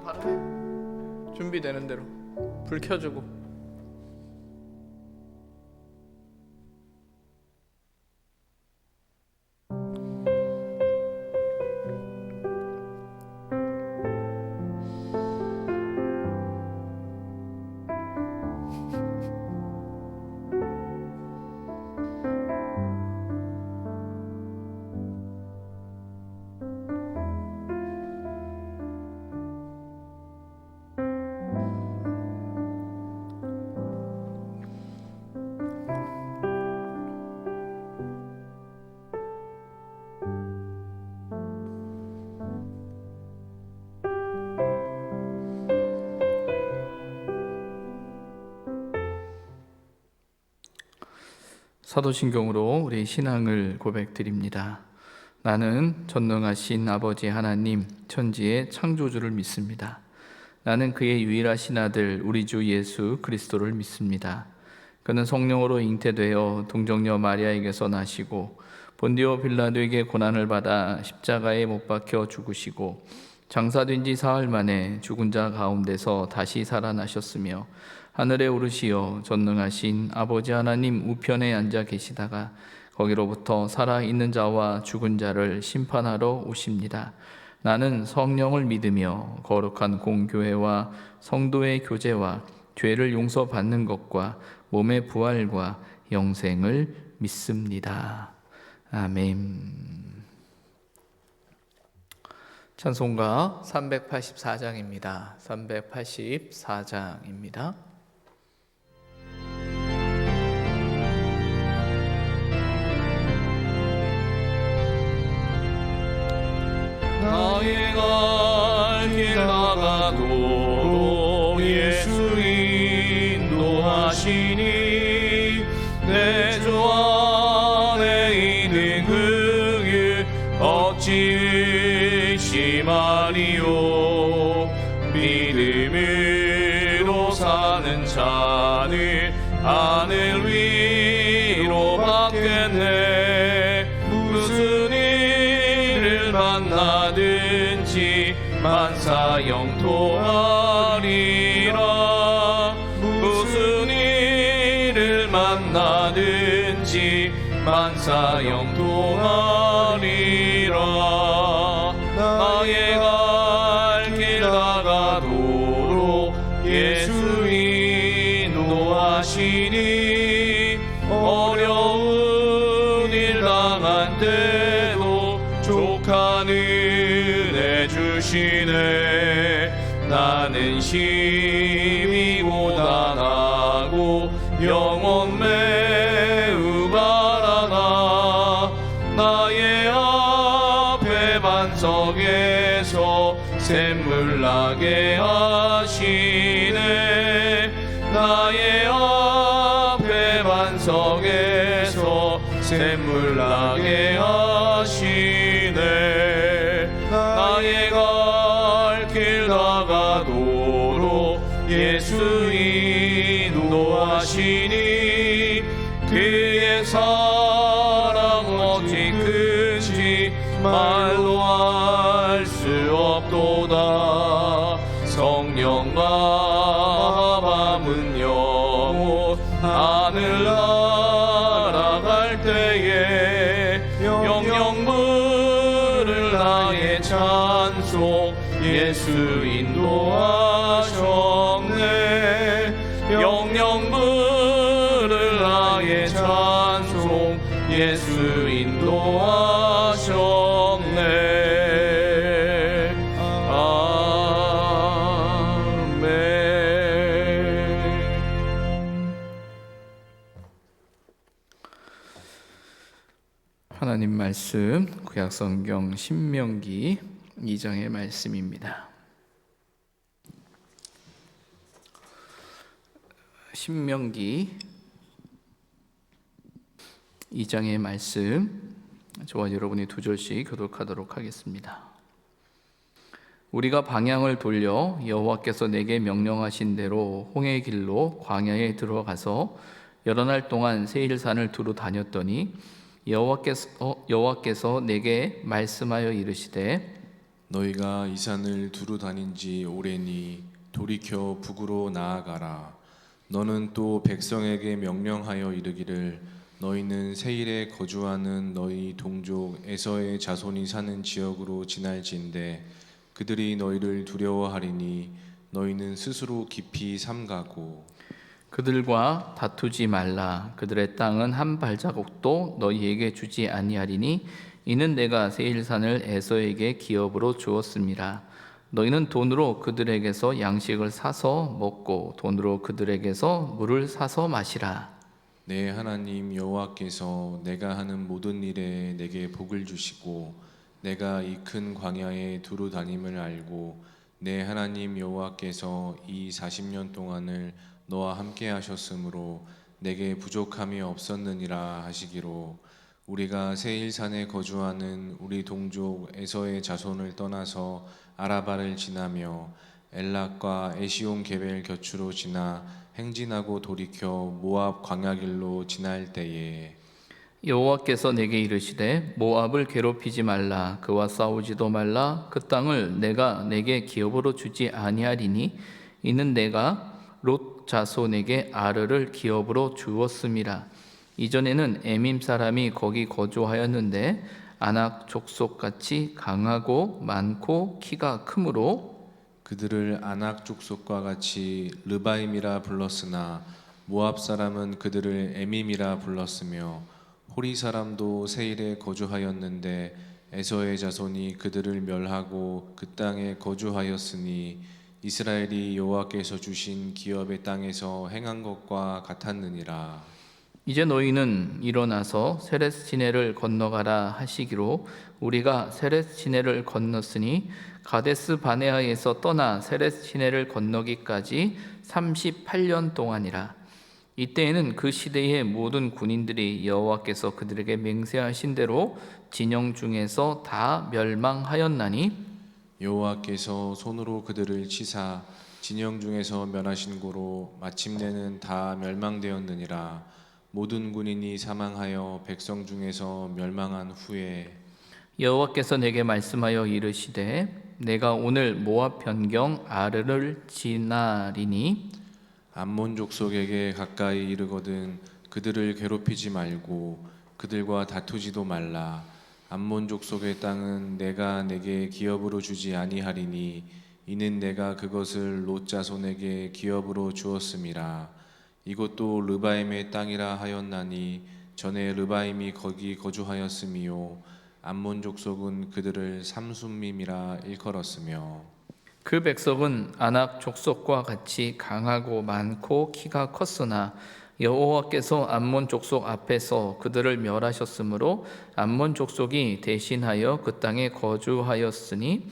바로 해. 준비되는 대로 불 켜주고. 사도신경으로 우리 신앙을 고백드립니다. 나는 전능하신 아버지 하나님 천지의 창조주를 믿습니다. 나는 그의 유일하신 아들 우리 주 예수 그리스도를 믿습니다. 그는 성령으로 잉태되어 동정녀 마리아에게서 나시고 본디오 빌라도에게 고난을 받아 십자가에 못 박혀 죽으시고 장사된 지 사흘 만에 죽은 자 가운데서 다시 살아나셨으며 하늘에 오르시어 전능하신 아버지 하나님 우편에 앉아 계시다가 거기로부터 살아있는 자와 죽은 자를 심판하러 오십니다. 나는 성령을 믿으며 거룩한 공교회와 성도의 교제와 죄를 용서받는 것과 몸의 부활과 영생을 믿습니다. 아멘. 찬송가 384장입니다. 384장입니다. 나의 갈 길 나가도록 예수 인도하시니 내 주 안에 있는 그길 어찌 의심하리요. 믿음으로 사는 자는 하늘 위로 받겠네. 무슨 일을 만나든지 만사 영통하리라. 무슨 일을 만나든지 만사 영통하리라. 나의 갈 길 나가도록 예수 인도하시니 어려운 일 당한 때도 족한 은혜 주시네. 나는 심히 고단하고 영혼 매우 가라나 나의 앞에 반석에서 샘물 나게 하시네. 나의 앞에 반석에서 샘물 나게 하시네. 나의 갈 길 나가도록 예수 인도하시니 그의 사랑 어찌 큰지 말로 알 수 없도다. 성령과 밤은 영원 하늘 날아갈 때에 영영 부를 나의 찬송 예수 인도하셨네. 영영 부를 나의 찬송 예수 인도하셨네. 하나님 말씀 구약성경 신명기 2장의 말씀입니다. 신명기 2장의 말씀 저와 여러분이 두 절씩 교독하도록 하겠습니다. 우리가 방향을 돌려 여호와께서 내게 명령하신 대로 홍해의 길로 광야에 들어가서 여러 날 동안 세일산을 두루 다녔더니 여호와께서 내게 말씀하여 이르시되 너희가 이 산을 두루 다닌 지 오래니 돌이켜 북으로 나아가라. 너는 또 백성에게 명령하여 이르기를 너희는 세일에 거주하는 너희 동족 에서의 자손이 사는 지역으로 지날지인데 그들이 너희를 두려워하리니 너희는 스스로 깊이 삼가고 그들과 다투지 말라. 그들의 땅은 한 발자국도 너희에게 주지 아니하리니 이는 내가 세일산을 에서에게 기업으로 주었습니다. 너희는 돈으로 그들에게서 양식을 사서 먹고 돈으로 그들에게서 물을 사서 마시라. 내 하나님 여호와께서 내가 하는 모든 일에 내게 복을 주시고 내가 이 큰 광야에 두루 다님을 알고 내 하나님 여호와께서 이 40년 동안을 너와 함께 하셨으므로 내게 부족함이 없었느니라 하시기로 우리가 세일산에 거주하는 우리 동족 에서의 자손을 떠나서 아라바를 지나며 엘락과 에시온 게벨 곁으로 지나 행진하고 돌이켜 모압 광야길로 지날 때에 여호와께서 내게 이르시되 모압을 괴롭히지 말라. 그와 싸우지도 말라. 그 땅을 내가 내게 기업으로 주지 아니하리니 이는 내가 롯 자손에게 아르를 기업으로 주었음이라. 이전에는 에밈 사람이 거기 거주하였는데 아낙 족속같이 강하고 많고 키가 크므로 그들을 아낙 족속과 같이 르바임이라 불렀으나 모압 사람은 그들을 에밈이라 불렀으며 호리 사람도 세일에 거주하였는데 에서의 자손이 그들을 멸하고 그 땅에 거주하였으니 이스라엘이 여호와께서 주신 기업의 땅에서 행한 것과 같았느니라. 이제 너희는 일어나서 세렛 시내를 건너가라 하시기로 우리가 세렛 시내를 건넜으니 가데스 바네아에서 떠나 세렛 시내를 건너기까지 38년 동안이라. 이때에는 그 시대의 모든 군인들이 여호와께서 그들에게 맹세하신 대로 진영 중에서 다 멸망하였나니 여호와께서 손으로 그들을 치사 진영 중에서 멸하신 고로 마침내는 다 멸망되었느니라. 모든 군인이 사망하여 백성 중에서 멸망한 후에 여호와께서 내게 말씀하여 이르시되 내가 오늘 모압 변경 아르를 지나리니 암몬 족속에게 가까이 이르거든 그들을 괴롭히지 말고 그들과 다투지도 말라. 암몬 족속의 땅은 내가 내게 기업으로 주지 아니하리니 이는 내가 그것을 롯 자손에게 기업으로 주었음이라. 이것도 르바임의 땅이라 하였나니 전에 르바임이 거기 거주하였음이요 암몬 족속은 그들을 삼순밈이라 일컬었으며 그 백성은 아낙 족속과 같이 강하고 많고 키가 컸으나 여호와께서 암몬 족속 앞에서 그들을 멸하셨으므로 암몬 족속이 대신하여 그 땅에 거주하였으니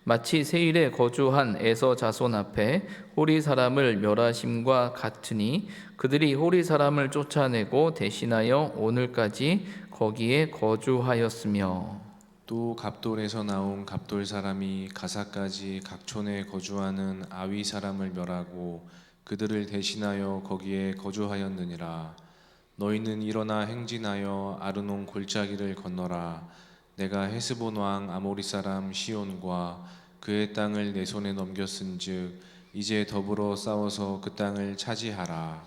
마치 세일에 거주한 에서 자손 앞에 호리 사람을 멸하심과 같으니 그들이 호리 사람을 쫓아내고 대신하여 오늘까지 거기에 거주하였으며 또 갑돌에서 나온 갑돌 사람이 가사까지 각촌에 거주하는 아위 사람을 멸하고 그들을 대신하여 거기에 거주하였느니라. 너희는 일어나 행진하여 아르논 골짜기를 건너라. 내가 헤스본 왕 아모리 사람 시온과 그의 땅을 내 손에 넘겼은즉 이제 더불어 싸워서 그 땅을 차지하라.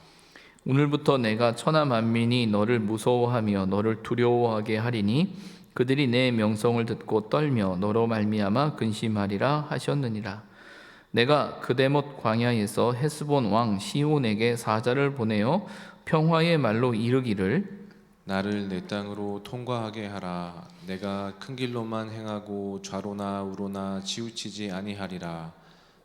오늘부터 내가 천하 만민이 너를 무서워하며 너를 두려워하게 하리니 그들이 내 명성을 듣고 떨며 너로 말미암아 근심하리라 하셨느니라. 내가 그데못 광야에서 헤스본 왕 시온에게 사자를 보내어 평화의 말로 이르기를 나를 내 땅으로 통과하게 하라. 내가 큰 길로만 행하고 좌로나 우로나 치우치지 아니하리라.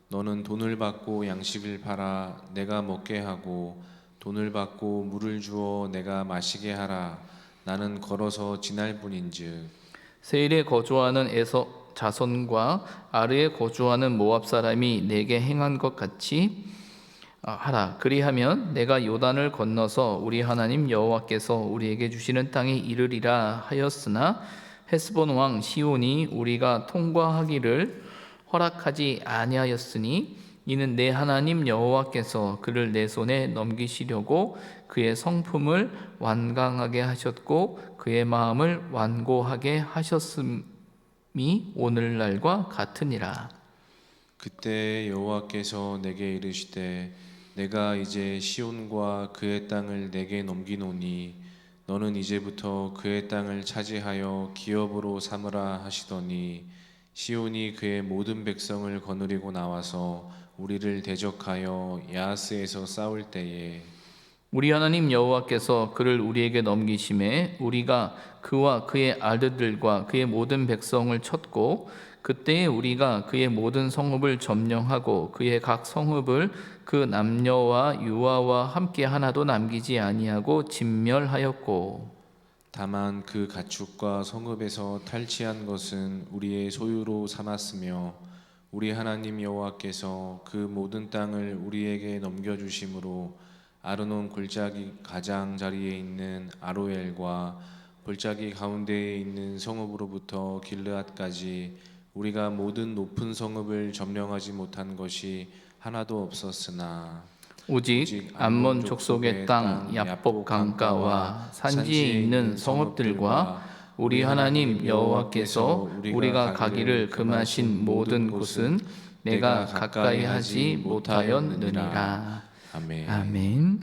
너는 돈을 받고 양식을 팔아 내가 먹게 하고 돈을 받고 물을 주어 내가 마시게 하라. 나는 걸어서 지날 뿐인즉 세일에 거주하는 에서 자손과 아르에 거주하는 모압 사람이 내게 행한 것 같이 하라. 그리하면 내가 요단을 건너서 우리 하나님 여호와께서 우리에게 주시는 땅에 이르리라 하였으나 헤스본 왕 시온이 우리가 통과하기를 허락하지 아니하였으니 이는 내 하나님 여호와께서 그를 내 손에 넘기시려고 그의 성품을 완강하게 하셨고 그의 마음을 완고하게 하셨음 오늘날과 같으니라. 그때 여호와께서 내게 이르시되 내가 이제 시온과 그의 땅을 내게 넘기노니 너는 이제부터 그의 땅을 차지하여 기업으로 삼으라 하시더니 시온이 그의 모든 백성을 거느리고 나와서 우리를 대적하여 야하스에서 싸울 때에 우리 하나님 여호와께서 그를 우리에게 넘기심에 우리가 그와 그의 아들들과 그의 모든 백성을 쳤고 그때에 우리가 그의 모든 성읍을 점령하고 그의 각 성읍을 그 남녀와 유아와 함께 하나도 남기지 아니하고 진멸하였고 다만 그 가축과 성읍에서 탈취한 것은 우리의 소유로 삼았으며 우리 하나님 여호와께서 그 모든 땅을 우리에게 넘겨주심으로 아르논 골짜기 가장자리에 있는 아로엘과 골짜기 가운데에 있는 성읍으로부터 길르앗까지 우리가 모든 높은 성읍을 점령하지 못한 것이 하나도 없었으나 오직 암몬 족속의 땅 야복 강가와 산지에 있는 성읍들과 우리 하나님 여호와께서 우리가 가기를 금하신 모든 곳은 내가 가까이 하지 못하였느니라. 아멘. 아멘.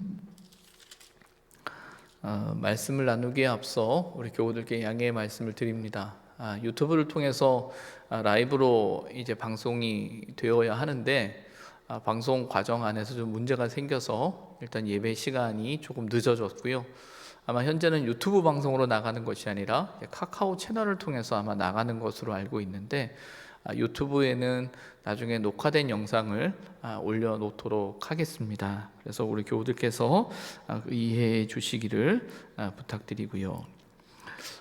말씀을 나누기에 앞서 우리 교우들께 양해의 말씀을 드립니다. 유튜브를 통해서 라이브로 이제 방송이 되어야 하는데 방송 과정 안에서 좀 문제가 생겨서 일단 예배 시간이 조금 늦어졌고요. 아마 현재는 유튜브 방송으로 나가는 것이 아니라 카카오 채널을 통해서 아마 나가는 것으로 알고 있는데 유튜브에는 나중에 녹화된 영상을 올려놓도록 하겠습니다. 그래서 우리 교우들께서 이해해 주시기를 부탁드리고요.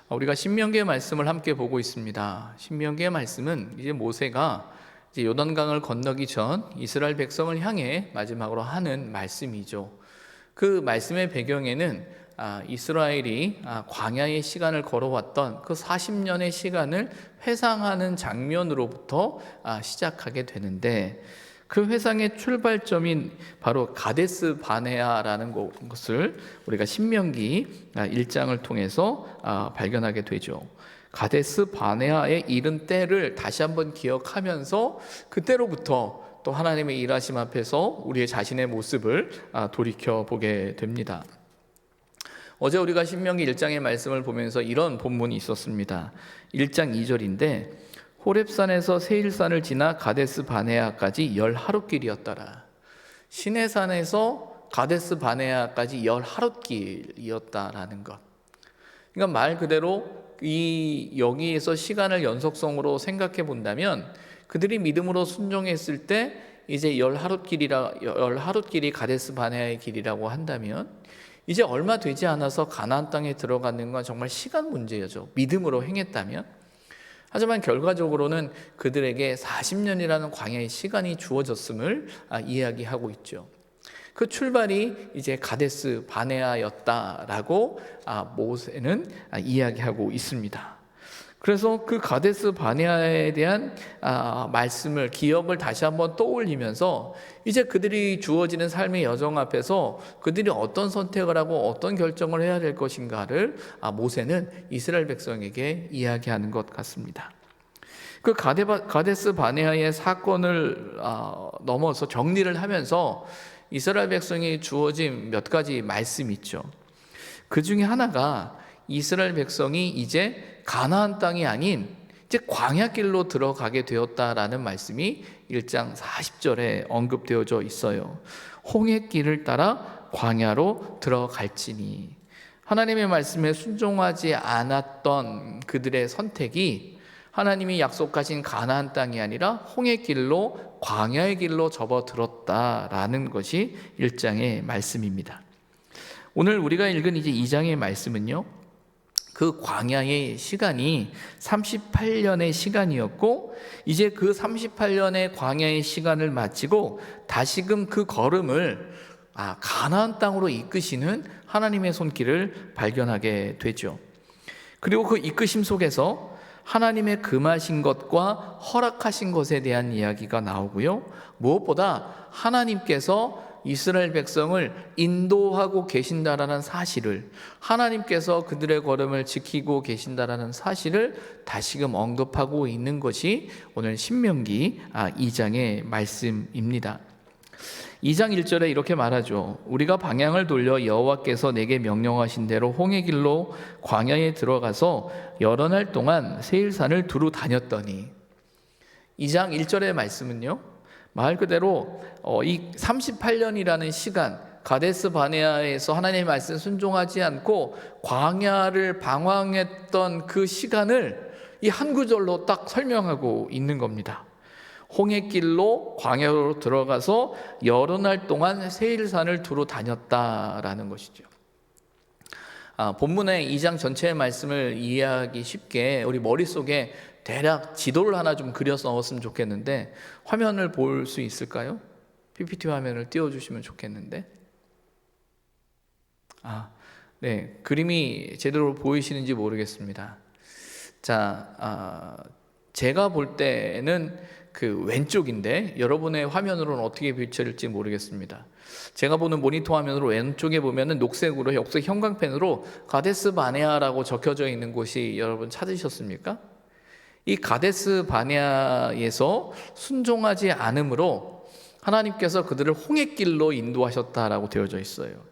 우리가 신명기의 말씀을 함께 보고 있습니다. 신명기의 말씀은 이제 모세가 이제 요단강을 건너기 전 이스라엘 백성을 향해 마지막으로 하는 말씀이죠. 그 말씀의 배경에는 이스라엘이 광야의 시간을 걸어왔던 그 40년의 시간을 회상하는 장면으로부터 시작하게 되는데 그 회상의 출발점인 바로 가데스 바네아라는 것을 우리가 신명기 1장을 통해서 발견하게 되죠. 가데스 바네아에 이른 때를 다시 한번 기억하면서 그때로부터 또 하나님의 일하심 앞에서 우리의 자신의 모습을 돌이켜보게 됩니다. 어제 우리가 신명기 1장의 말씀을 보면서 이런 본문이 있었습니다. 1장 2절인데 호렙산에서 세일산을 지나 가데스 바네아까지 10하룻길이었더라. 시내산에서 가데스 바네아까지 10하룻길이었다라는 것. 그러니까 말 그대로 여기에서 시간을 연속성으로 생각해 본다면 그들이 믿음으로 순종했을 때 이제 10하룻길이 가데스 바네아의 길이라고 한다면 이제 얼마 되지 않아서 가나안 땅에 들어가는 건 정말 시간 문제죠. 믿음으로 행했다면. 하지만 결과적으로는 그들에게 40년이라는 광야의 시간이 주어졌음을 이야기하고 있죠. 그 출발이 이제 가데스 바네아였다라고 모세는 이야기하고 있습니다. 그래서 그 가데스 바네아에 대한 말씀을 기억을 다시 한번 떠올리면서 이제 그들이 주어지는 삶의 여정 앞에서 그들이 어떤 선택을 하고 어떤 결정을 해야 될 것인가를 모세는 이스라엘 백성에게 이야기하는 것 같습니다. 그 가데스 바네아의 사건을 넘어서 정리를 하면서 이스라엘 백성이 주어진 몇 가지 말씀이 있죠. 그 중에 하나가 이스라엘 백성이 이제 가나안 땅이 아닌 이제 광야길로 들어가게 되었다라는 말씀이 1장 40절에 언급되어져 있어요. 홍해길을 따라 광야로 들어갈지니. 하나님의 말씀에 순종하지 않았던 그들의 선택이 하나님이 약속하신 가나안 땅이 아니라 홍해길로 광야의 길로 접어들었다라는 것이 1장의 말씀입니다. 오늘 우리가 읽은 이제 2장의 말씀은요, 그 광야의 시간이 38년의 시간이었고 이제 그 38년의 광야의 시간을 마치고 다시금 그 걸음을 가나안 땅으로 이끄시는 하나님의 손길을 발견하게 되죠. 그리고 그 이끄심 속에서 하나님의 금하신 것과 허락하신 것에 대한 이야기가 나오고요. 무엇보다 하나님께서 이스라엘 백성을 인도하고 계신다라는 사실을, 하나님께서 그들의 걸음을 지키고 계신다라는 사실을 다시금 언급하고 있는 것이 오늘 신명기 2장의 말씀입니다. 2장 1절에 이렇게 말하죠. 우리가 방향을 돌려 여호와께서 내게 명령하신 대로 홍해 길로 광야에 들어가서 여러 날 동안 세일산을 두루 다녔더니, 2장 1절의 말씀은요, 말 그대로 이 38년이라는 시간, 가데스 바네아에서 하나님의 말씀 순종하지 않고 광야를 방황했던 그 시간을 이 한 구절로 딱 설명하고 있는 겁니다. 홍해길로 광야로 들어가서 여러 날 동안 세일산을 두루 다녔다라는 것이죠. 본문의 2장 전체의 말씀을 이해하기 쉽게 우리 머릿속에 대략 지도를 하나 좀 그려서 넣었으면 좋겠는데, 화면을 볼 수 있을까요? PPT 화면을 띄워주시면 좋겠는데. 네, 그림이 제대로 보이시는지 모르겠습니다. 자, 제가 볼 때는 그 왼쪽인데 여러분의 화면으로는 어떻게 비춰질지 모르겠습니다. 제가 보는 모니터 화면으로 왼쪽에 보면은 녹색으로 녹색 형광펜으로 가데스 바네아라고 적혀져 있는 곳이 여러분 찾으셨습니까? 이 가데스 바네아에서 순종하지 않음으로 하나님께서 그들을 홍해길로 인도하셨다라고 되어져 있어요.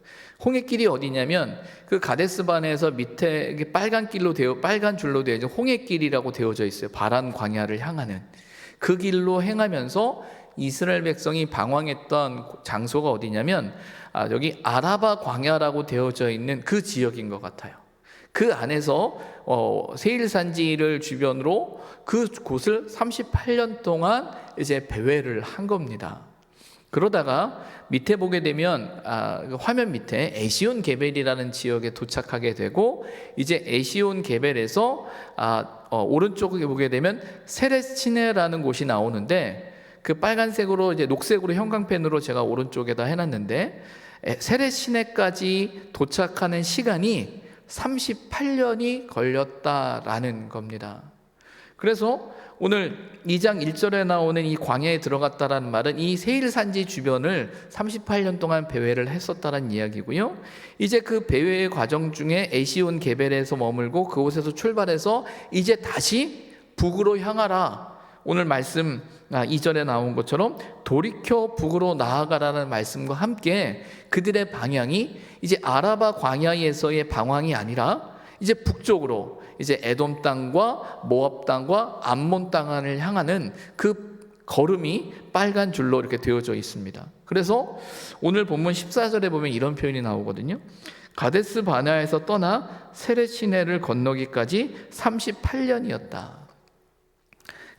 홍해길이 어디냐면 그 가데스 바네아에서 밑에 빨간 줄로 되어진 홍해길이라고 되어져 있어요. 바란 광야를 향하는 그 길로 행하면서 이스라엘 백성이 방황했던 장소가 어디냐면 여기 아라바 광야라고 되어져 있는 그 지역인 것 같아요. 그 안에서 세일산지를 주변으로 그 곳을 38년 동안 이제 배회를 한 겁니다. 그러다가 밑에 보게 되면 화면 밑에 에시온 게벨이라는 지역에 도착하게 되고, 이제 에시온 게벨에서 오른쪽에 보게 되면 세레시네라는 곳이 나오는데, 그 빨간색으로 이제 녹색으로 형광펜으로 제가 오른쪽에다 해놨는데, 세레시네까지 도착하는 시간이 38년이 걸렸다라는 겁니다. 그래서 오늘 2장 1절에 나오는 이 광야에 들어갔다라는 말은 이 세일산지 주변을 38년 동안 배회를 했었다는 이야기고요. 이제 그 배회의 과정 중에 에시온 게벨에서 머물고 그곳에서 출발해서 이제 다시 북으로 향하라. 오늘 말씀 2절에 나온 것처럼 돌이켜 북으로 나아가라는 말씀과 함께 그들의 방향이 이제 아라바 광야에서의 방황이 아니라 이제 북쪽으로 이제 에돔 땅과 모압 땅과 암몬 땅을 향하는 그 걸음이 빨간 줄로 이렇게 되어져 있습니다. 그래서 오늘 본문 14절에 보면 이런 표현이 나오거든요. 가데스 바네아에서 떠나 세레시네를 건너기까지 38년이었다.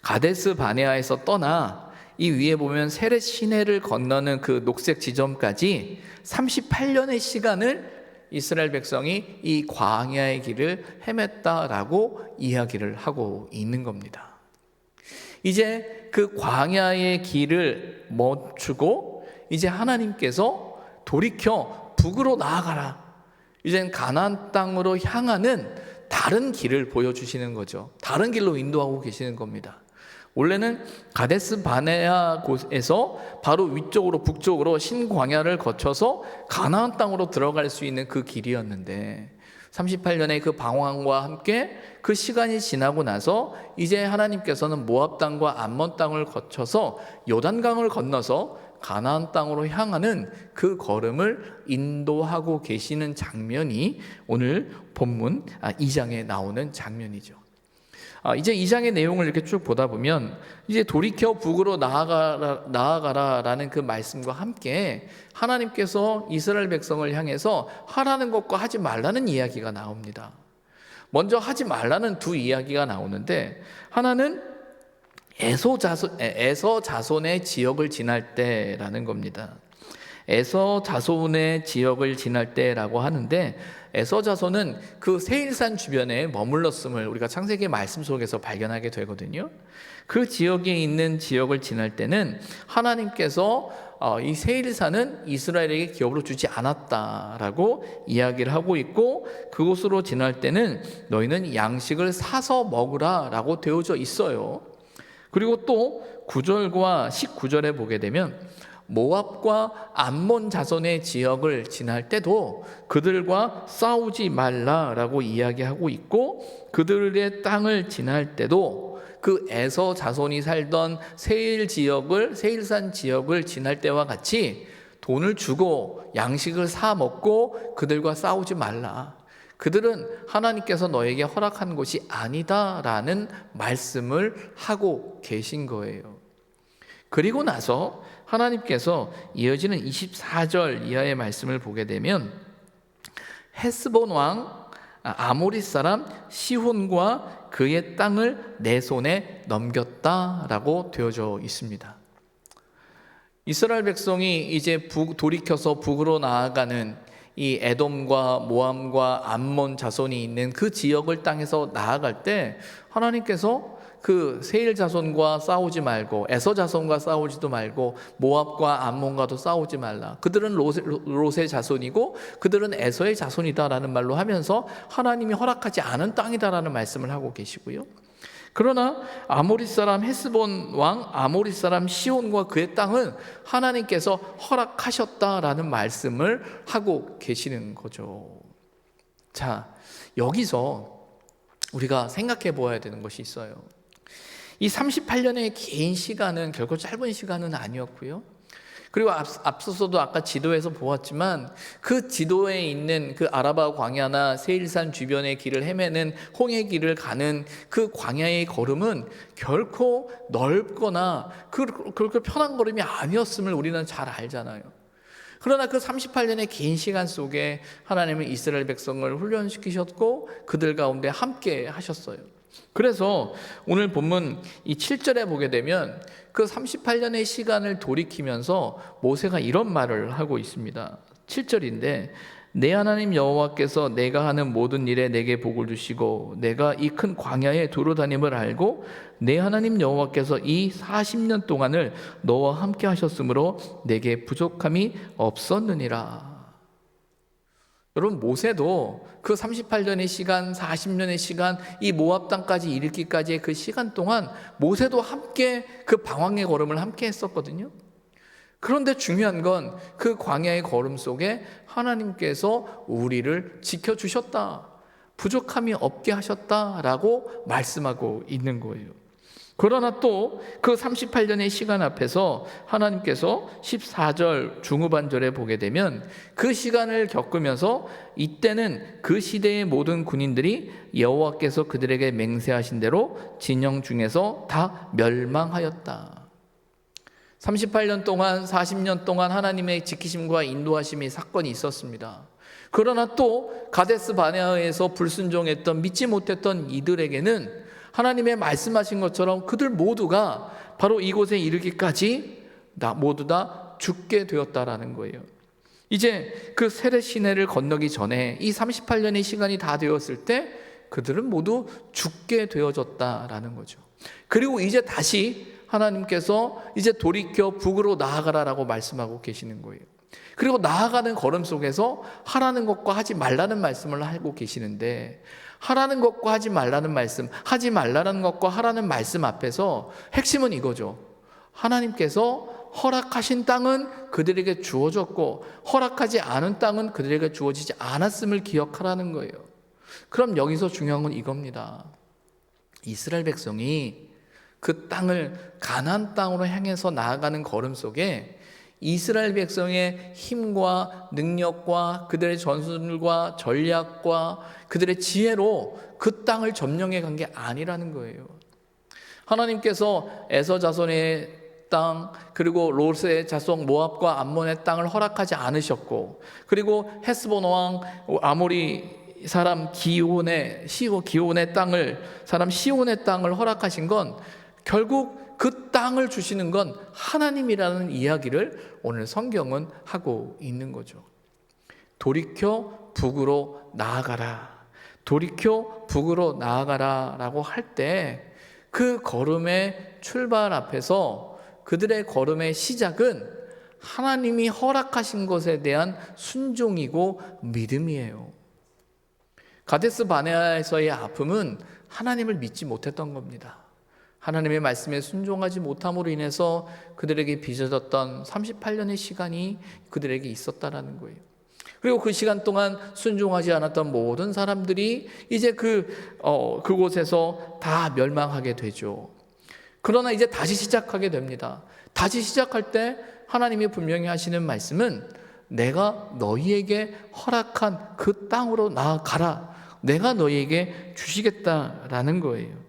가데스 바네아에서 떠나 이 위에 보면 세레시네를 건너는 그 녹색 지점까지 38년의 시간을 이스라엘 백성이 이 광야의 길을 헤맸다라고 이야기를 하고 있는 겁니다. 이제 그 광야의 길을 멈추고 이제 하나님께서 돌이켜 북으로 나아가라. 이젠 가나안 땅으로 향하는 다른 길을 보여주시는 거죠. 다른 길로 인도하고 계시는 겁니다. 원래는 가데스 바네아 곳에서 바로 위쪽으로 북쪽으로 신광야를 거쳐서 가나안 땅으로 들어갈 수 있는 그 길이었는데 38년의 그 방황과 함께 그 시간이 지나고 나서 이제 하나님께서는 모압 땅과 암몬 땅을 거쳐서 요단강을 건너서 가나안 땅으로 향하는 그 걸음을 인도하고 계시는 장면이 오늘 본문 2장에 나오는 장면이죠. 이제 2장의 내용을 이렇게 쭉 보다 보면 이제 돌이켜 북으로 나아가라라는 그 말씀과 함께 하나님께서 이스라엘 백성을 향해서 하라는 것과 하지 말라는 이야기가 나옵니다. 먼저 하지 말라는 두 이야기가 나오는데, 하나는 에서 자손의 지역을 지날 때라는 겁니다. 에서 자손의 지역을 지날 때라고 하는데, 에서 자손은 그 세일산 주변에 머물렀음을 우리가 창세기 말씀 속에서 발견하게 되거든요. 그 지역에 있는 지역을 지날 때는 하나님께서 이 세일산은 이스라엘에게 기업으로 주지 않았다라고 이야기를 하고 있고, 그곳으로 지날 때는 너희는 양식을 사서 먹으라라고 되어져 있어요. 그리고 또 9절과 19절에 보게 되면 모압과 암몬 자손의 지역을 지날 때도 그들과 싸우지 말라라고 이야기하고 있고, 그들의 땅을 지날 때도 그 에서 자손이 살던 세일산 지역을 지날 때와 같이 돈을 주고 양식을 사 먹고 그들과 싸우지 말라. 그들은 하나님께서 너에게 허락한 곳이 아니다라는 말씀을 하고 계신 거예요. 그리고 나서 하나님께서 이어지는 24절 이하의 말씀을 보게 되면 헤스본 왕 아모리 사람 시혼과 그의 땅을 내 손에 넘겼다라고 되어져 있습니다. 이스라엘 백성이 이제 돌이켜서 북으로 나아가는 이 에돔과 모함과 암몬 자손이 있는 그 지역을 땅에서 나아갈 때 하나님께서 그 세일 자손과 싸우지 말고 에서 자손과 싸우지도 말고 모압과 암몬과도 싸우지 말라. 그들은 롯의 자손이고 그들은 에서의 자손이다라는 말로 하면서 하나님이 허락하지 않은 땅이다라는 말씀을 하고 계시고요. 그러나 아모리 사람 헤스본 왕 아모리 사람 시온과 그의 땅은 하나님께서 허락하셨다라는 말씀을 하고 계시는 거죠. 자, 여기서 우리가 생각해 보아야 되는 것이 있어요. 이 38년의 긴 시간은 결코 짧은 시간은 아니었고요. 그리고 앞서서도 아까 지도에서 보았지만 그 지도에 있는 그 아라바 광야나 세일산 주변의 길을 헤매는 홍해 길을 가는 그 광야의 걸음은 결코 넓거나 그렇게 편한 걸음이 아니었음을 우리는 잘 알잖아요. 그러나 그 38년의 긴 시간 속에 하나님은 이스라엘 백성을 훈련시키셨고 그들 가운데 함께 하셨어요. 그래서 오늘 본문 이 7절에 보게 되면 그 38년의 시간을 돌이키면서 모세가 이런 말을 하고 있습니다. 7절인데 내 하나님 여호와께서 내가 하는 모든 일에 내게 복을 주시고 내가 이 큰 광야에 두루 다님을 알고 내 하나님 여호와께서 이 40년 동안을 너와 함께 하셨으므로 내게 부족함이 없었느니라. 여러분, 모세도 그 38년의 시간, 40년의 시간, 이 모압 땅까지 이르기까지의 그 시간 동안 모세도 함께 그 방황의 걸음을 함께 했었거든요. 그런데 중요한 건 그 광야의 걸음 속에 하나님께서 우리를 지켜주셨다, 부족함이 없게 하셨다라고 말씀하고 있는 거예요. 그러나 또 그 38년의 시간 앞에서 하나님께서 14절 중후반절에 보게 되면 그 시간을 겪으면서 이때는 그 시대의 모든 군인들이 여호와께서 그들에게 맹세하신 대로 진영 중에서 다 멸망하였다. 38년 동안 40년 동안 하나님의 지키심과 인도하심의 사건이 있었습니다. 그러나 또 가데스 바네아에서 불순종했던 믿지 못했던 이들에게는 하나님의 말씀하신 것처럼 그들 모두가 바로 이곳에 이르기까지 모두 다 죽게 되었다라는 거예요. 이제 그 세례 시내를 건너기 전에 이 38년의 시간이 다 되었을 때 그들은 모두 죽게 되어졌다라는 거죠. 그리고 이제 다시 하나님께서 이제 돌이켜 북으로 나아가라라고 말씀하고 계시는 거예요. 그리고 나아가는 걸음 속에서 하라는 것과 하지 말라는 말씀을 하고 계시는데, 하라는 것과 하지 말라는 말씀, 하지 말라는 것과 하라는 말씀 앞에서 핵심은 이거죠. 하나님께서 허락하신 땅은 그들에게 주어졌고 허락하지 않은 땅은 그들에게 주어지지 않았음을 기억하라는 거예요. 그럼 여기서 중요한 건 이겁니다. 이스라엘 백성이 그 땅을 가나안 땅으로 향해서 나아가는 걸음 속에 이스라엘 백성의 힘과 능력과 그들의 전술과 전략과 그들의 지혜로 그 땅을 점령해 간 게 아니라는 거예요. 하나님께서 에서 자손의 땅, 그리고 롯의 자손 모압과 암몬의 땅을 허락하지 않으셨고, 그리고 헤스본 왕 아모리 사람 기온의 땅을 시온의 땅을 허락하신 건 결국 그 땅을 주시는 건 하나님이라는 이야기를 오늘 성경은 하고 있는 거죠. 돌이켜 북으로 나아가라, 돌이켜 북으로 나아가라 라고 할 때 그 걸음의 출발 앞에서 그들의 걸음의 시작은 하나님이 허락하신 것에 대한 순종이고 믿음이에요. 가데스 바네아에서의 아픔은 하나님을 믿지 못했던 겁니다. 하나님의 말씀에 순종하지 못함으로 인해서 그들에게 빚어졌던 38년의 시간이 그들에게 있었다라는 거예요. 그리고 그 시간 동안 순종하지 않았던 모든 사람들이 이제 그곳에서 다 멸망하게 되죠. 그러나 이제 다시 시작하게 됩니다. 다시 시작할 때 하나님이 분명히 하시는 말씀은 내가 너희에게 허락한 그 땅으로 나아가라. 내가 너희에게 주시겠다라는 거예요.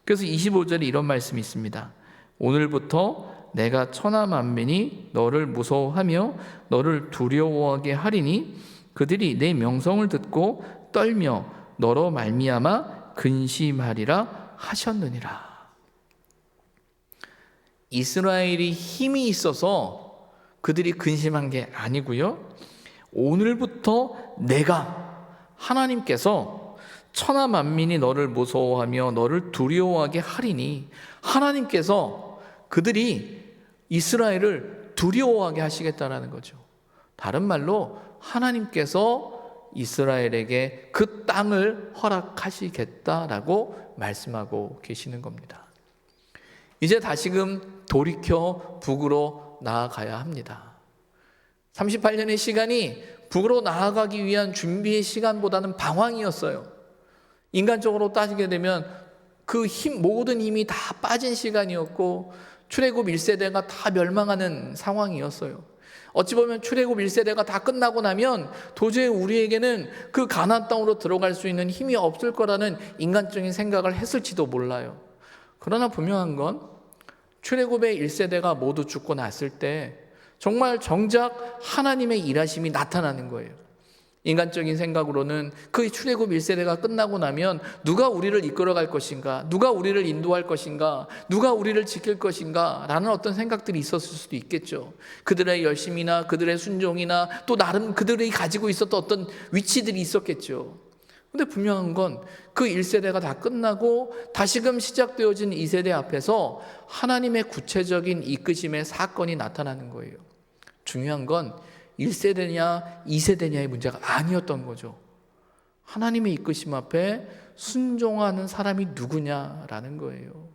그래서 25절에 이런 말씀이 있습니다. 오늘부터 내가 천하 만민이 너를 무서워하며 너를 두려워하게 하리니 그들이 내 명성을 듣고 떨며 너로 말미암아 근심하리라 하셨느니라. 이스라엘이 힘이 있어서 그들이 근심한 게 아니고요. 오늘부터 내가 하나님께서 천하 만민이 너를 무서워하며 너를 두려워하게 하리니 하나님께서 그들이 이스라엘을 두려워하게 하시겠다라는 거죠. 다른 말로 하나님께서 이스라엘에게 그 땅을 허락하시겠다라고 말씀하고 계시는 겁니다. 이제 다시금 돌이켜 북으로 나아가야 합니다. 38년의 시간이 북으로 나아가기 위한 준비의 시간보다는 방황이었어요. 인간적으로 따지게 되면 모든 힘이 다 빠진 시간이었고 출애굽 1세대가 다 멸망하는 상황이었어요. 어찌 보면 출애굽 1세대가 다 끝나고 나면 도저히 우리에게는 그 가나안 땅으로 들어갈 수 있는 힘이 없을 거라는 인간적인 생각을 했을지도 몰라요. 그러나 분명한 건 출애굽의 1세대가 모두 죽고 났을 때 정말 정작 하나님의 일하심이 나타나는 거예요. 인간적인 생각으로는 그 출애굽 1세대가 끝나고 나면 누가 우리를 이끌어갈 것인가, 누가 우리를 인도할 것인가, 누가 우리를 지킬 것인가 라는 어떤 생각들이 있었을 수도 있겠죠. 그들의 열심이나 그들의 순종이나 또 나름 그들이 가지고 있었던 어떤 위치들이 있었겠죠. 근데 분명한 건 그 1세대가 다 끝나고 다시금 시작되어진 2세대 앞에서 하나님의 구체적인 이끄심의 사건이 나타나는 거예요. 중요한 건 1세대냐 2세대냐의 문제가 아니었던 거죠. 하나님의 이끄심 앞에 순종하는 사람이 누구냐라는 거예요.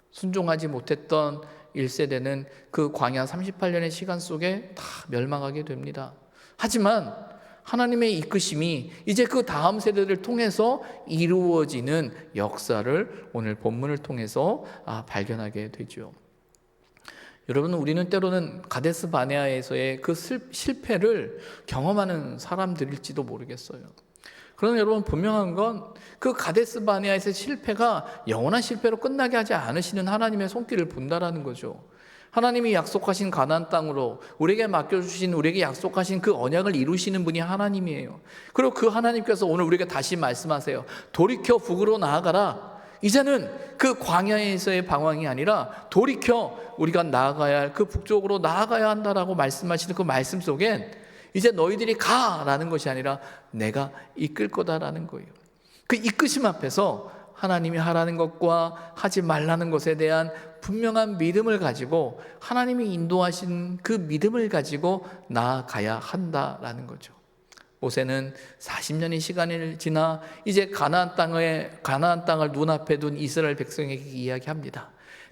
순종하지 못했던 1세대는 그 광야 38년의 시간 속에 다 멸망하게 됩니다. 하지만 하나님의 이끄심이 이제 그 다음 세대를 통해서 이루어지는 역사를 오늘 본문을 통해서 발견하게 되죠. 여러분, 우리는 때로는 가데스 바네아에서의 그 실패를 경험하는 사람들일지도 모르겠어요. 그러나 여러분, 분명한 건 그 가데스 바네아에서의 실패가 영원한 실패로 끝나게 하지 않으시는 하나님의 손길을 본다라는 거죠. 하나님이 약속하신 가나안 땅으로 우리에게 맡겨주신, 우리에게 약속하신 그 언약을 이루시는 분이 하나님이에요. 그리고 그 하나님께서 오늘 우리에게 다시 말씀하세요. 돌이켜 북으로 나아가라. 이제는 그 광야에서의 방황이 아니라 돌이켜 우리가 나아가야 할 그 북쪽으로 나아가야 한다라고 말씀하시는 그 말씀 속엔 이제 너희들이 가라는 것이 아니라 내가 이끌 거다라는 거예요. 그 이끄심 앞에서 하나님이 하라는 것과 하지 말라는 것에 대한 분명한 믿음을 가지고 하나님이 인도하신 그 믿음을 가지고 나아가야 한다라는 거죠. 모세는 40년의 시간이 지나 이제 가나안 땅을 눈앞에 둔 이스라엘 백성에게 이야기합니다.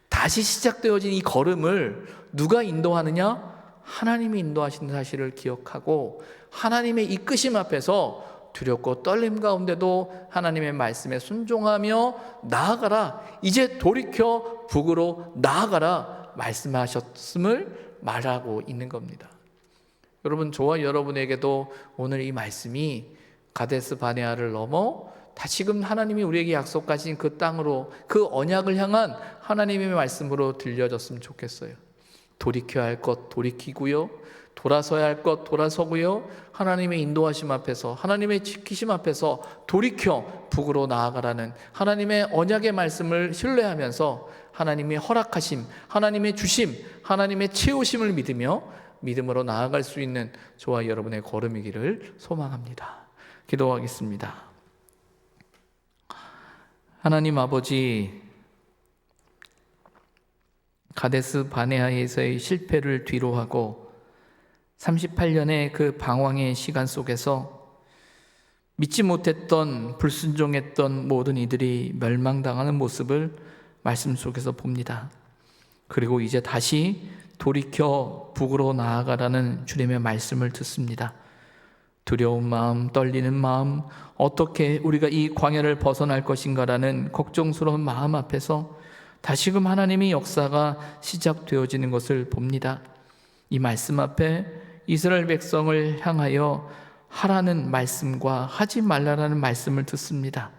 다시 시작되어진 이 걸음을 누가 인도하느냐? 하나님이 인도하시는 사실을 기억하고 하나님의 이끄심 앞에서 두렵고 떨림 가운데도 하나님의 말씀에 순종하며 나아가라. 이제 돌이켜 북으로 나아가라 말씀하셨음을 말하고 있는 겁니다. 여러분, 저와 여러분에게도 오늘 이 말씀이 가데스 바네아를 넘어 다시금 하나님이 우리에게 약속하신 그 땅으로, 그 언약을 향한 하나님의 말씀으로 들려졌으면 좋겠어요. 돌이켜야 할 것 돌이키고요, 돌아서야 할 것 돌아서고요, 하나님의 인도하심 앞에서, 하나님의 지키심 앞에서 돌이켜 북으로 나아가라는 하나님의 언약의 말씀을 신뢰하면서 하나님의 허락하심, 하나님의 주심, 하나님의 채우심을 믿음으로 나아갈 수 있는 저와 여러분의 걸음이기를 소망합니다. 기도하겠습니다. 하나님 아버지, 가데스 바네아에서의 실패를 뒤로하고 38년의 그 방황의 시간 속에서 믿지 못했던, 불순종했던 모든 이들이 멸망당하는 모습을 말씀 속에서 봅니다. 그리고 이제 다시 돌이켜 북으로 나아가라는 주님의 말씀을 듣습니다. 두려운 마음, 떨리는 마음, 어떻게 우리가 이 광야를 벗어날 것인가라는 걱정스러운 마음 앞에서 다시금 하나님의 역사가 시작되어지는 것을 봅니다. 이 말씀 앞에 이스라엘 백성을 향하여 하라는 말씀과 하지 말라라는 말씀을 듣습니다.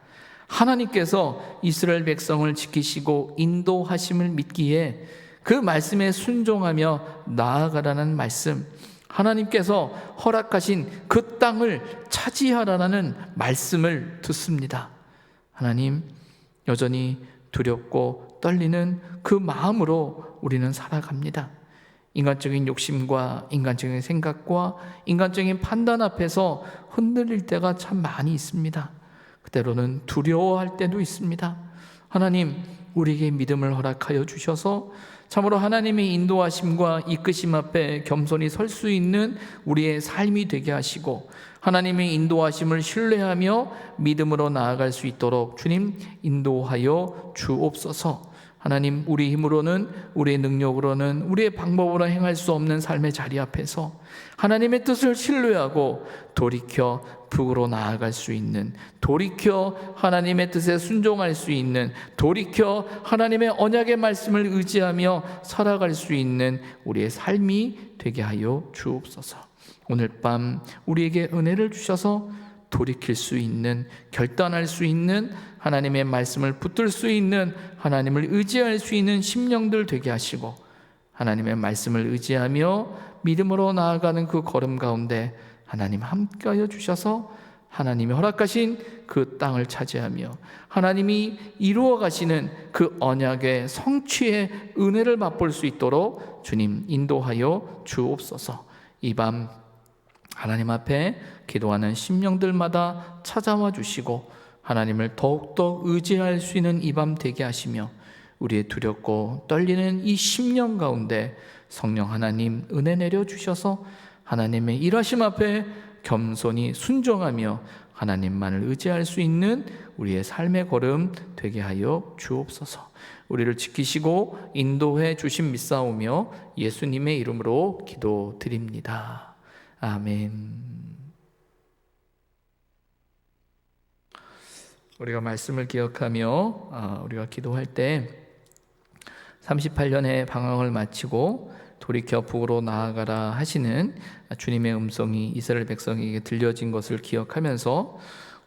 하나님께서 이스라엘 백성을 지키시고 인도하심을 믿기에 그 말씀에 순종하며 나아가라는 말씀, 하나님께서 허락하신 그 땅을 차지하라는 말씀을 듣습니다. 하나님, 여전히 두렵고 떨리는 그 마음으로 우리는 살아갑니다. 인간적인 욕심과 인간적인 생각과 인간적인 판단 앞에서 흔들릴 때가 참 많이 있습니다. 때로는 두려워할 때도 있습니다. 하나님, 우리에게 믿음을 허락하여 주셔서 참으로 하나님의 인도하심과 이끄심 앞에 겸손히 설 수 있는 우리의 삶이 되게 하시고, 하나님의 인도하심을 신뢰하며 믿음으로 나아갈 수 있도록 주님 인도하여 주옵소서. 하나님, 우리 힘으로는, 우리의 능력으로는, 우리의 방법으로 행할 수 없는 삶의 자리 앞에서 하나님의 뜻을 신뢰하고 돌이켜 북으로 나아갈 수 있는, 돌이켜 하나님의 뜻에 순종할 수 있는, 돌이켜 하나님의 언약의 말씀을 의지하며 살아갈 수 있는 우리의 삶이 되게 하여 주옵소서. 오늘 밤 우리에게 은혜를 주셔서 돌이킬 수 있는, 결단할 수 있는, 하나님의 말씀을 붙들 수 있는, 하나님을 의지할 수 있는 심령들 되게 하시고, 하나님의 말씀을 의지하며 믿음으로 나아가는 그 걸음 가운데 하나님 함께하여 주셔서 하나님이 허락하신 그 땅을 차지하며 하나님이 이루어 가시는 그 언약의 성취의 은혜를 맛볼 수 있도록 주님 인도하여 주옵소서. 이 밤 하나님 앞에 기도하는 심령들마다 찾아와 주시고 하나님을 더욱더 의지할 수 있는 이 밤 되게 하시며, 우리의 두렵고 떨리는 이 심령 가운데 성령 하나님 은혜 내려 주셔서 하나님의 일하심 앞에 겸손히 순종하며 하나님만을 의지할 수 있는 우리의 삶의 걸음 되게 하여 주옵소서. 우리를 지키시고 인도해 주신 믿사오며 예수님의 이름으로 기도드립니다. 아멘. 우리가 말씀을 기억하며 우리가 기도할 때 38년의 방황을 마치고 돌이켜 북으로 나아가라 하시는 주님의 음성이 이스라엘 백성에게 들려진 것을 기억하면서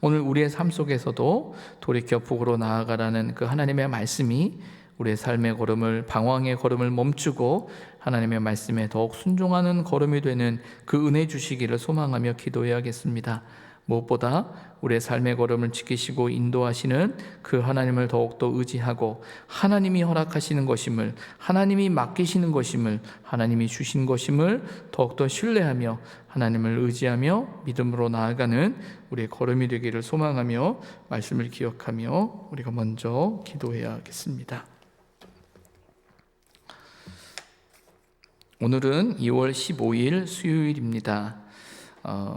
오늘 우리의 삶 속에서도 돌이켜 북으로 나아가라는 그 하나님의 말씀이 우리의 삶의 걸음을, 방황의 걸음을 멈추고 하나님의 말씀에 더욱 순종하는 걸음이 되는 그 은혜 주시기를 소망하며 기도해야겠습니다. 무엇보다 우리의 삶의 걸음을 지키시고 인도하시는 그 하나님을 더욱더 의지하고, 하나님이 허락하시는 것임을, 하나님이 맡기시는 것임을, 하나님이 주신 것임을 더욱더 신뢰하며 하나님을 의지하며 믿음으로 나아가는 우리의 걸음이 되기를 소망하며 말씀을 기억하며 우리가 먼저 기도해야겠습니다. 오늘은 2월 15일 수요일입니다.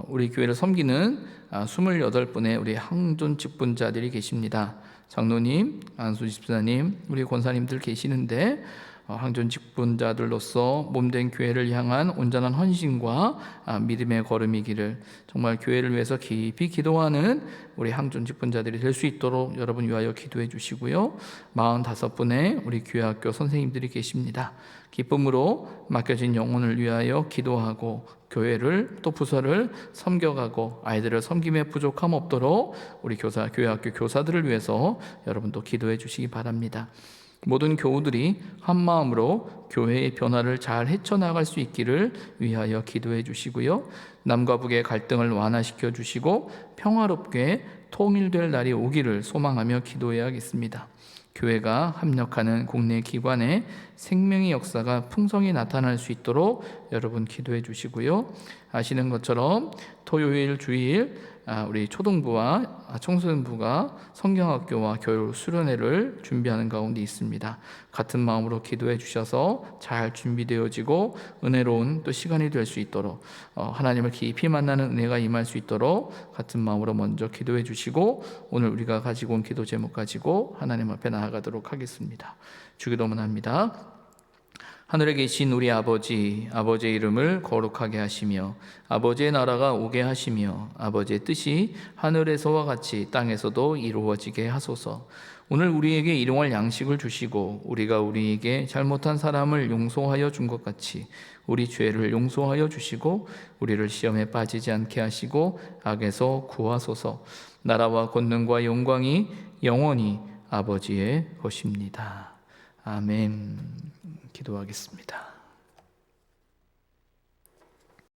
우리 교회를 섬기는 28분의 우리 항존 직분자들이 계십니다. 장로님, 안수 집사님, 우리 권사님들 계시는데 항존 직분자들로서 몸된 교회를 향한 온전한 헌신과 믿음의 걸음이기를, 정말 교회를 위해서 깊이 기도하는 우리 항존 직분자들이 될 수 있도록 여러분 위하여 기도해 주시고요. 45분의 우리 교회학교 선생님들이 계십니다. 기쁨으로 맡겨진 영혼을 위하여 기도하고 교회를 또 부서를 섬겨가고 아이들을 섬김에 부족함 없도록 우리 교회학교 교사들을 위해서 여러분도 기도해 주시기 바랍니다. 모든 교우들이 한 마음으로 교회의 변화를 잘 헤쳐나갈 수 있기를 위하여 기도해 주시고요. 남과 북의 갈등을 완화시켜 주시고 평화롭게 통일될 날이 오기를 소망하며 기도해야겠습니다. 교회가 합력하는 국내 기관에 생명의 역사가 풍성히 나타날 수 있도록 여러분 기도해 주시고요. 아시는 것처럼 토요일, 주일 우리 초등부와 청소년부가 성경학교와 교육 수련회를 준비하는 가운데 있습니다. 같은 마음으로 기도해 주셔서 잘 준비되어지고 은혜로운 또 시간이 될 수 있도록 하나님을 깊이 만나는 은혜가 임할 수 있도록 같은 마음으로 먼저 기도해 주시고 오늘 우리가 가지고 온 기도 제목 가지고 하나님 앞에 나아가도록 하겠습니다. 주기도문 합니다. 하늘에 계신 우리 아버지, 아버지의 이름을 거룩하게 하시며 아버지의 나라가 오게 하시며 아버지의 뜻이 하늘에서와 같이 땅에서도 이루어지게 하소서. 오늘 우리에게 일용할 양식을 주시고 우리가 우리에게 잘못한 사람을 용서하여 준 것 같이 우리 죄를 용서하여 주시고 우리를 시험에 빠지지 않게 하시고 악에서 구하소서. 나라와 권능과 영광이 영원히 아버지의 것입니다. 아멘. 기도하겠습니다.